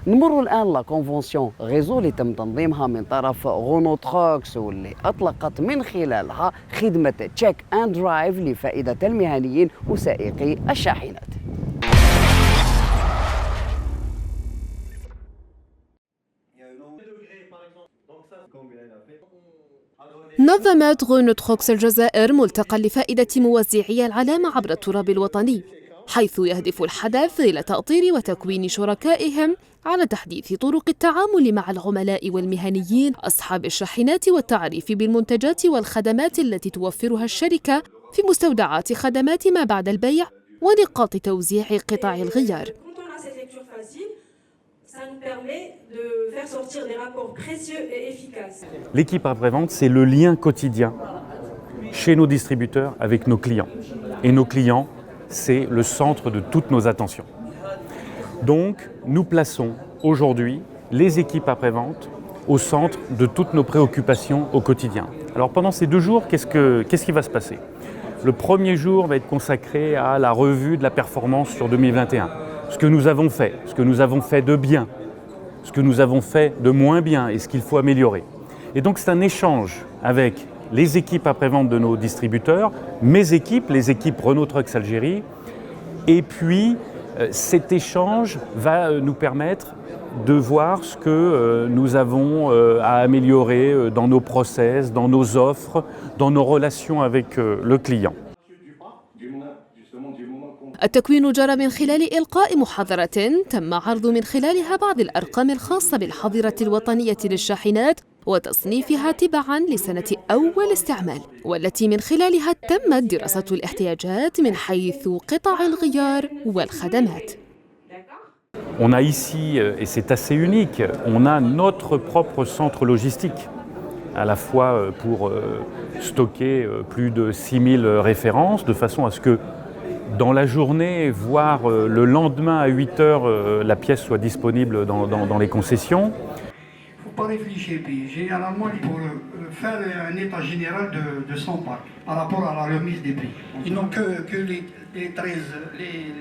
نمر الآن لكونفونسيون غيزو اللي تم تنظيمها من طرف غونو تروكس واللي أطلقت من خلالها خدمة تشيك أند درايف لفائدة المهنيين وسائقي الشاحنات. نظمت غونو تروكس الجزائر ملتقى لفائدة موزعي العلامة عبر التراب الوطني، حيث يهدف الحدث إلى تأطير وتكوين شركائهم على تحديث طرق التعامل مع العملاء والمهنيين أصحاب الشاحنات والتعريف بالمنتجات والخدمات التي توفرها الشركة في مستودعات خدمات ما بعد البيع ونقاط توزيع قطع الغيار. L'équipe après-vente, c'est le lien quotidien chez nos distributeurs avec nos clients. Et nos clients, c'est le centre de toutes nos attentions. Donc, nous plaçons aujourd'hui les équipes après-vente au centre de toutes nos préoccupations au quotidien. Alors pendant ces 2 jours, qu'est-ce qui va se passer? Le premier jour va être consacré à la revue de la performance sur 2021. Ce que nous avons fait de bien, ce que nous avons fait de moins bien et ce qu'il faut améliorer. Et donc c'est un échange avec les équipes après-vente de nos distributeurs, mes équipes, les équipes Renault Trucks Algérie. Et puis cet échange va nous permettre de voir ce que nous avons à améliorer dans nos process, dans nos offres, dans nos relations avec le client. التكوين جرى من خلال إلقاء محاضرة تم عرض من خلالها بعض الأرقام الخاصة بالحظيرة الوطنية للشاحنات وتصنيفها تبعاً لسنة أول استعمال، والتي من خلالها تمت دراسة الاحتياجات من حيث قطع الغيار والخدمات. On a ici, et c'est assez unique, on a notre propre centre logistique, à la fois pour stocker plus de 6000 références, de façon à ce que dans la journée, voire le lendemain à 8 heures, la pièce soit disponible dans les concessions. Il ne faut pas réfléchir. Puis, généralement, pour faire un état général de son parc par rapport à la remise des prix. Ils n'ont que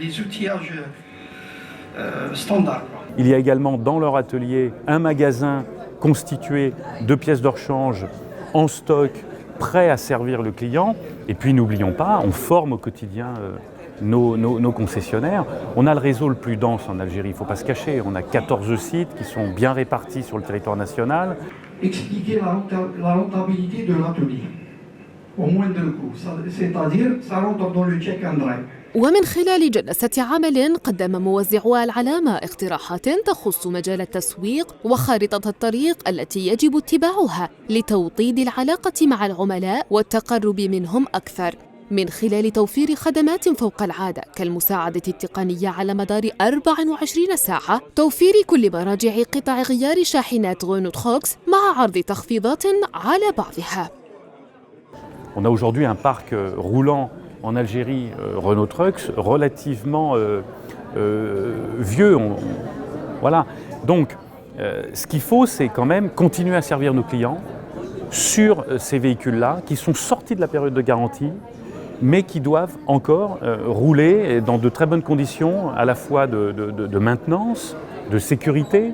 les outillages standards. Il y a également dans leur atelier un magasin constitué de pièces de rechange en stock, prêt à servir le client. Et puis n'oublions pas, on forme au quotidien nos concessionnaires. On a le réseau le plus dense en Algérie, il ne faut pas se cacher. On a 14 sites qui sont bien répartis sur le territoire national. Expliquer la rentabilité de l'atelier, au moindre coût, c'est-à-dire ça rentre dans le check and drive. ومن خلال جلسة عمل قدم موزعو العلامة اقتراحات تخص مجال التسويق وخارطة الطريق التي يجب اتباعها لتوطيد العلاقة مع العملاء والتقرب منهم أكثر، من خلال توفير خدمات فوق العادة كالمساعدة التقنية على مدار 24 ساعة، توفير كل مراجع قطع غيار شاحنات غونو تروكس مع عرض تخفيضات على بعضها. On a aujourd'hui un parc roulant en Algérie, Renault Trucks, relativement vieux. Voilà. Donc, ce qu'il faut, c'est quand même continuer à servir nos clients sur ces véhicules-là, qui sont sortis de la période de garantie, mais qui doivent encore rouler dans de très bonnes conditions, à la fois de maintenance, de sécurité.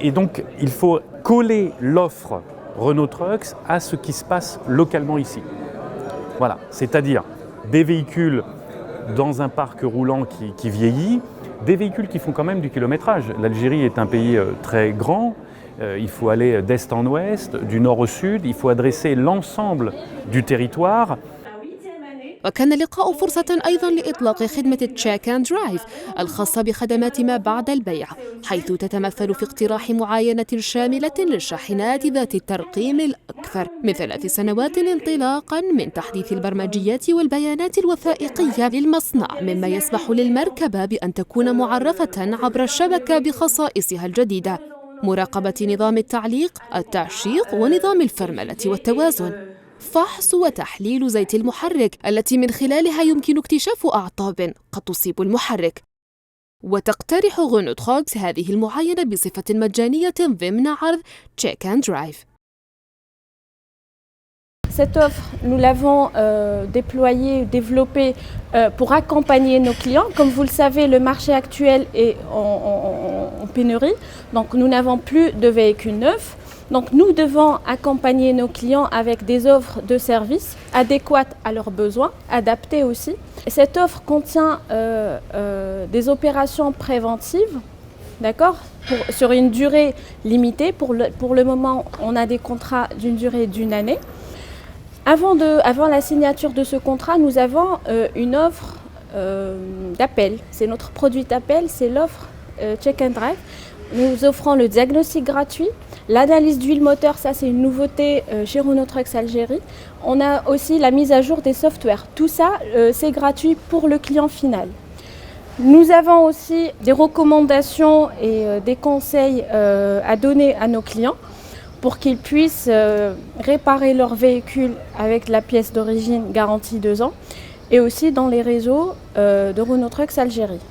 Et donc, il faut coller l'offre Renault Trucks à ce qui se passe localement ici. Voilà, c'est-à-dire des véhicules dans un parc roulant qui vieillit, des véhicules qui font quand même du kilométrage. L'Algérie est un pays très grand, il faut aller d'est en ouest, du nord au sud, il faut adresser l'ensemble du territoire. وكان اللقاء فرصة أيضاً لإطلاق خدمة تشيك أند درايف الخاصة بخدمات ما بعد البيع، حيث تتمثل في اقتراح معاينة شاملة للشاحنات ذات الترقيم الأكثر من 3 سنوات انطلاقاً من تحديث البرمجيات والبيانات الوثائقية للمصنع، مما يسمح للمركبة بأن تكون معرفة عبر الشبكة بخصائصها الجديدة، مراقبة نظام التعليق، التعشيق ونظام الفرملة والتوازن، فحص وتحليل زيت المحرك التي من خلالها يمكن اكتشاف أعطاب قد تصيب المحرك. وتقترح غونو تروكس هذه المعاينة بصفة مجانية ضمن عرض تشيك أند درايف. cette offre, nous l'avons déployée, développée pour accompagner nos clients. Comme vous le savez, le marché actuel est en pénurie, donc nous n'avons plus de véhicules neufs. Donc nous devons accompagner nos clients avec des offres de services adéquates à leurs besoins, adaptées aussi. Et cette offre contient des opérations préventives, d'accord, sur une durée limitée. Pour le moment, on a des contrats d'une durée d'1 année. Avant la signature de ce contrat, nous avons une offre d'appel. C'est notre produit d'appel, c'est l'offre Check and Drive. Nous offrons le diagnostic gratuit, l'analyse d'huile moteur, ça c'est une nouveauté chez Renault Trucks Algérie. On a aussi la mise à jour des softwares. Tout ça, c'est gratuit pour le client final. Nous avons aussi des recommandations et des conseils à donner à nos clients pour qu'ils puissent réparer leur véhicule avec la pièce d'origine garantie 2 ans et aussi dans les réseaux de Renault Trucks Algérie.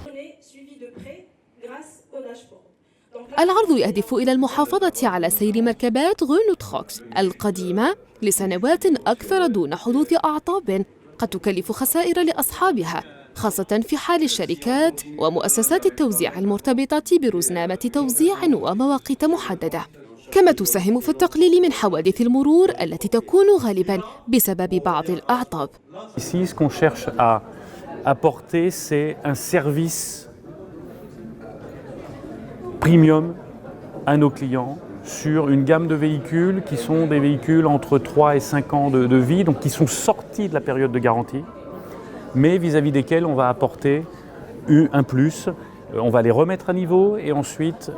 العرض يهدف إلى المحافظة على سير مركبات غونو تروكس القديمة لسنوات أكثر دون حدوث أعطاب قد تكلف خسائر لأصحابها، خاصة في حال الشركات ومؤسسات التوزيع المرتبطة برزنامة توزيع ومواقيت محددة، كما تساهم في التقليل من حوادث المرور التي تكون غالباً بسبب بعض الأعطاب. Ici, ce qu'on cherche à apporter, c'est un service premium à nos clients sur une gamme de véhicules qui sont des véhicules entre 3 et 5 ans de vie, donc qui sont sortis de la période de garantie, mais vis-à-vis desquels on va apporter un plus, on va les remettre à niveau et ensuite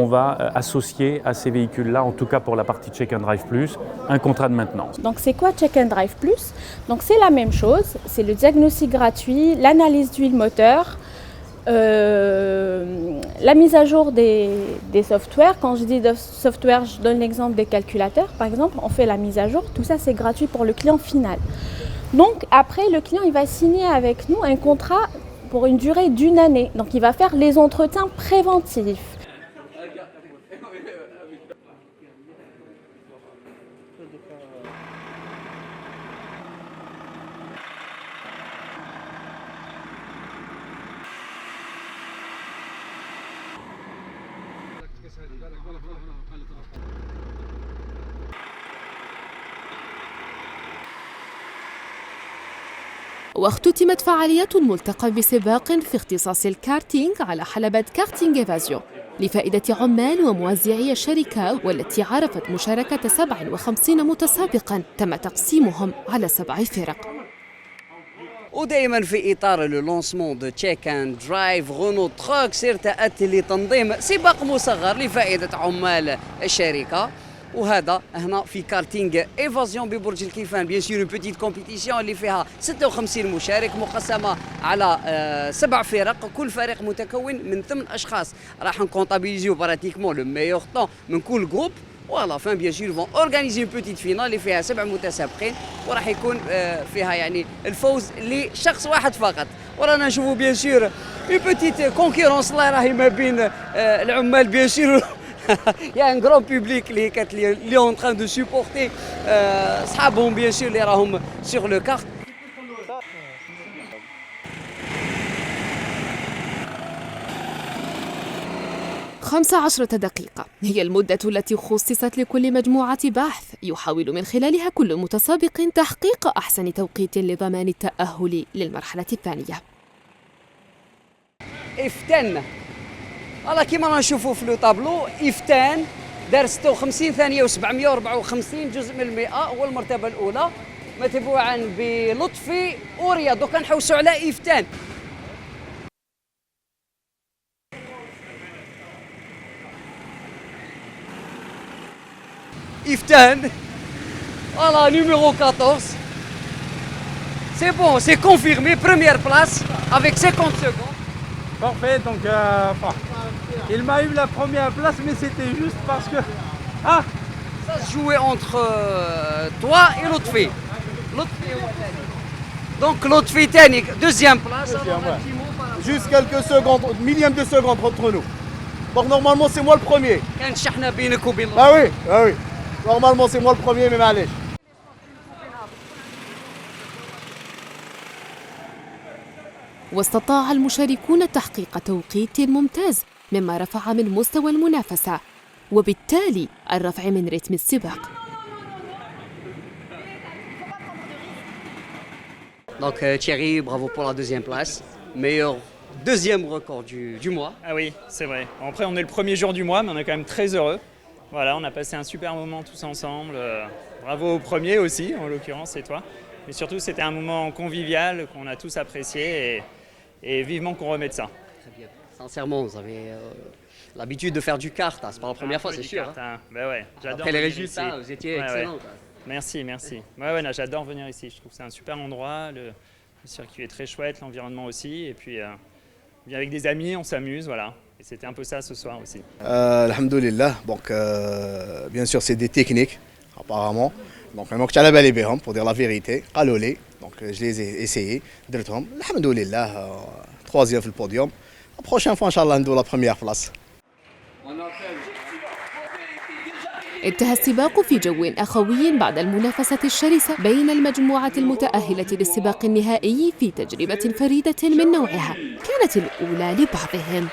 on va associer à ces véhicules-là, en tout cas pour la partie Check and Drive Plus, un contrat de maintenance. Donc c'est quoi Check and Drive Plus? Donc c'est la même chose, c'est le diagnostic gratuit, l'analyse d'huile moteur, la mise à jour des softwares. Quand je dis de software, je donne l'exemple des calculateurs. Par exemple, on fait la mise à jour. Tout ça, c'est gratuit pour le client final. Donc après, le client il va signer avec nous un contrat pour une durée d'1 année. Donc il va faire les entretiens préventifs. واختتمت فعاليات الملتقى بسباق في اختصاص الكارتينج على حلبة كارتينج إيفازيون لفائدة عمال وموزعي الشركة، والتي عرفت مشاركة 57 متسابقاً تم تقسيمهم على 7 فرق. ودائما في اطار لو لونسمون دو تشيك اند درايف غونو تروك ارتأت لتنظيم سباق مصغر لفائده عمال الشركه، وهذا هنا في كارتينغ ايفازيون ببرج الكيفان. بيان سور اون بيتيت كومبيتيسيون اللي فيها 56 مشارك مقسمه على 7 فرق، كل فريق متكون من 8 اشخاص. راح نكونطابيليزيو براتيكمون لو ميور طون من كل جروب، وعلى فان بيان سور فون اورغانيزي اون بيتيت فينال اللي فيها 7 متسابقين، وراح يكون فيها يعني الفوز لشخص واحد فقط. ورانا نشوفوا بيان سور اون بيتيت كونكورونس الله راهي ما بين العمال بيان سور. Il y a un grand public qui est en train de supporter صحابهم bien sûr اللي راهم sur le kart. خمس عشرة دقيقة هي المدة التي خصصت لكل مجموعة بحث يحاول من خلالها كل متسابق تحقيق أحسن توقيت لضمان التأهل للمرحلة الثانية. افتن على كيما نشوفوا في لو طابلو، افتان دار 56 ثانية و754 جزء من المئة، هو المرتبة الأولى، متبوعا بلطفي ورياض. دوكا نحوسوا على افتان. افتان voilà numéro 14. C'est bon, c'est confirmé, première place avec 50 secondes. Parfait, donc il m'a eu la première place, mais c'était juste parce que Ça se jouait entre toi et Lotfi. Donc Lotfi Tani, deuxième place. juste quelques secondes, millième de seconde entre nous. Donc normalement c'est moi le premier. Ah oui, normalement c'est moi le premier, mais allez. واستطاع المشاركون تحقيق توقيت ممتاز مما رفع من مستوى المنافسة وبالتالي الرفع من رتم السباق. Donc Thierry, bravo pour la deuxième place. Meilleur deuxième record du mois. Ah oui, c'est vrai. Après, on est le premier jour du mois, mais on est quand même très heureux. Voilà, on a passé un super moment tous ensemble. Bravo au premier aussi, en l'occurrence, c'est toi. Mais surtout, c'était un moment convivial qu'on a tous apprécié et vivement qu'on remette ça. Très bien. Sincèrement, vous avez l'habitude de faire du kart, hein. C'est pas la première fois, c'est sûr. Hein. Ben ouais, j'adore. Après les résultats, vous étiez excellent. Ouais. Merci, merci. Ouais, non, j'adore venir ici. Je trouve que c'est un super endroit. Le circuit est très chouette, l'environnement aussi. Et puis, on vient avec des amis, on s'amuse, voilà. Et c'était un peu ça ce soir aussi. Alhamdoulilah. Donc, bien sûr, c'est des techniques, apparemment. Donc, vraiment, que tu as la belle et pour dire la vérité. Alolé. Donc, je les ai essayés. Alhamdoulilah, troisième sur le podium. La prochaine fois, Inch'Allah, nous la première place. انتهى السباق في جو أخوي بعد المنافسة الشرسة بين المجموعات المتأهلة للسباق النهائي في تجربة فريدة من نوعها كانت الأولى لبعضهم.